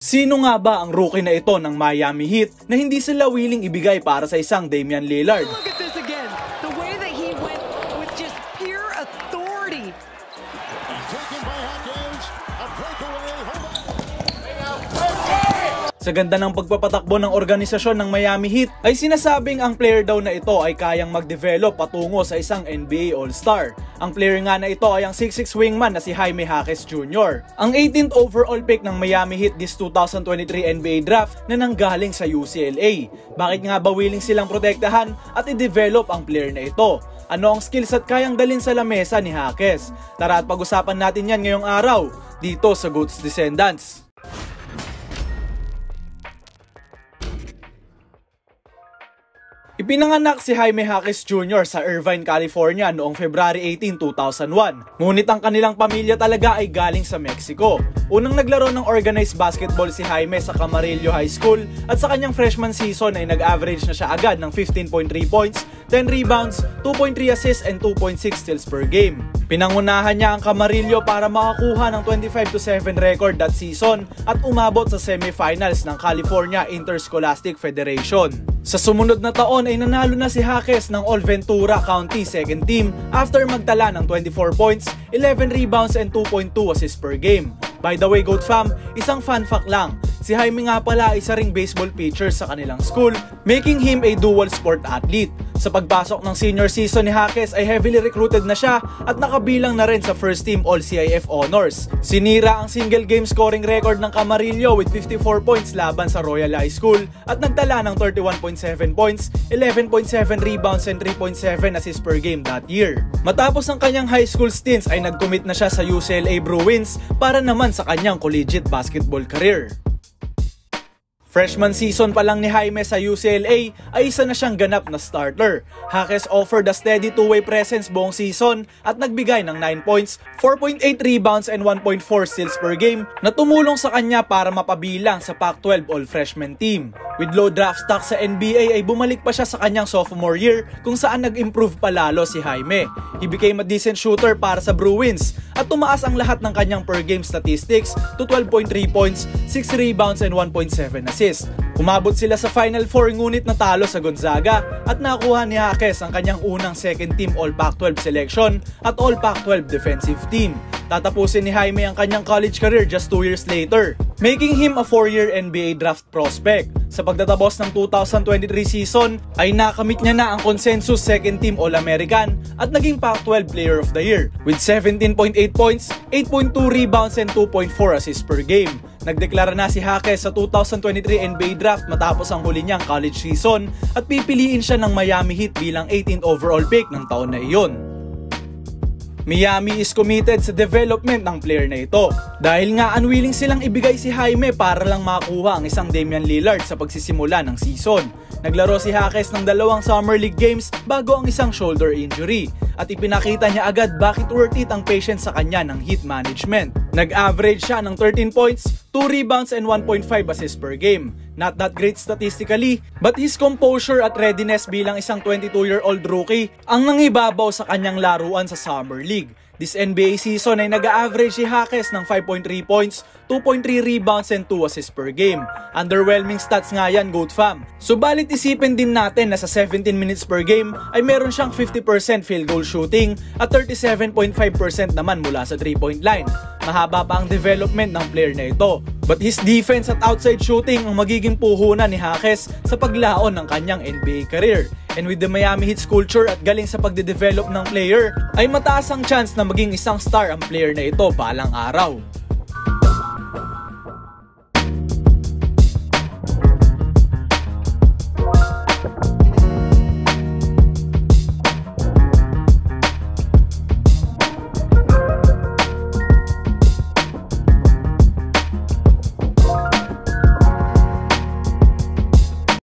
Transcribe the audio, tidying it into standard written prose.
Sino nga ba ang rookie na ito ng Miami Heat na hindi sila willing ibigay para sa isang Damian Lillard? Look at this again. The way that he went with just pure authority. Taken by Hawkins. A breakaway. Sa ganda ng pagpapatakbo ng organisasyon ng Miami Heat ay sinasabing ang player daw na ito ay kayang mag-develop patungo sa isang NBA All-Star. Ang player nga na ito ay ang 6'6 wingman na si Jaime Jaquez Jr. Ang 18th overall pick ng Miami Heat this 2023 NBA draft na nanggaling sa UCLA. Bakit nga ba willing silang protektahan at i-develop ang player na ito? Ano ang skills at kayang dalin sa lamesa ni Jaquez? Tara at pag-usapan natin yan ngayong araw dito sa GOAT's Descendants. Ipinanganak si Jaime Jaquez Jr. sa Irvine, California noong February 18, 2001. Ngunit ang kanilang pamilya talaga ay galing sa Mexico. Unang naglaro ng organized basketball si Jaime sa Camarillo High School at sa kanyang freshman season ay nag-average na siya agad ng 15.3 points, 10 rebounds, 2.3 assists and 2.6 steals per game. Pinangunahan niya ang Camarillo para makakuha ng 25-7 record that season at umabot sa semifinals ng California Interscholastic Federation. Sa sumunod na taon ay nanalo na si Jaquez ng All Ventura County second team after magtala ng 24 points, 11 rebounds and 2.2 assists per game. By the way, GOAT fam, isang fun fact lang, si Jaime nga pala ay isa ring baseball pitcher sa kanilang school, making him a dual sport athlete. Sa pagpasok ng senior season ni Jaquez ay heavily recruited na siya at nakabilang na rin sa first team All-CIF honors. Sinira ang single game scoring record ng Camarillo with 54 points laban sa Royal High School at nagtala ng 31.7 points, 11.7 rebounds and 3.7 assists per game that year. Matapos ang kanyang high school stints ay nag-commit na siya sa UCLA Bruins para naman sa kanyang collegiate basketball career. Freshman season pa lang ni Jaime sa UCLA ay isa na siyang ganap na starter. Jaquez offered a steady two-way presence buong season at nagbigay ng 9 points, 4.8 rebounds and 1.4 steals per game na tumulong sa kanya para mapabilang sa Pac-12 All-Freshman team. With low draft stock sa NBA ay bumalik pa siya sa kanyang sophomore year kung saan nag-improve palalo si Jaime. He became a decent shooter para sa Bruins at tumaas ang lahat ng kanyang per game statistics to 12.3 points, 6 rebounds and 1.7 assists. Umabot sila sa Final Four ngunit natalo sa Gonzaga at nakuha ni Jaquez ang kanyang unang second team All Pac-12 selection at All Pac-12 defensive team. Tatapusin ni Jaime ang kanyang college career just 2 years later, making him a 4-year NBA draft prospect. Sa pagtatapos ng 2023 season ay nakamit niya na ang consensus second team All-American at naging Pac-12 Player of the Year with 17.8 points, 8.2 rebounds and 2.4 assists per game. Nagdeklara na si Jaquez sa 2023 NBA draft matapos ang huli niyang college season at pipiliin siya ng Miami Heat bilang 18th overall pick ng taon na iyon. Miami is committed sa development ng player na ito dahil nga unwilling silang ibigay si Jaime para lang makuha ang isang Damian Lillard sa pagsisimula ng season. Naglaro si Jaquez ng 2 Summer League games bago ang isang shoulder injury at ipinakita niya agad bakit worth it ang patience sa kanya ng Heat management. Nag-average siya ng 13 points, 2 rebounds and 1.5 assists per game. Not that great statistically, but his composure at readiness bilang isang 22-year-old rookie ang nangibabaw sa kanyang laruan sa Summer League. This NBA season ay nag-average si Jaquez ng 5.3 points, 2.3 rebounds and 2 assists per game. Underwhelming stats nga yan, GOAT fam. Subalit isipin din natin na sa 17 minutes per game ay meron siyang 50% field goal shooting at 37.5% naman mula sa 3-point line. Mahaba pa ang development ng player na ito. But his defense at outside shooting ang magiging puhunan ni Jaquez sa paglaon ng kanyang NBA career. And with the Miami Heat's culture at galing sa pagde-develop ng player, ay mataas ang chance na maging isang star ang player na ito balang araw.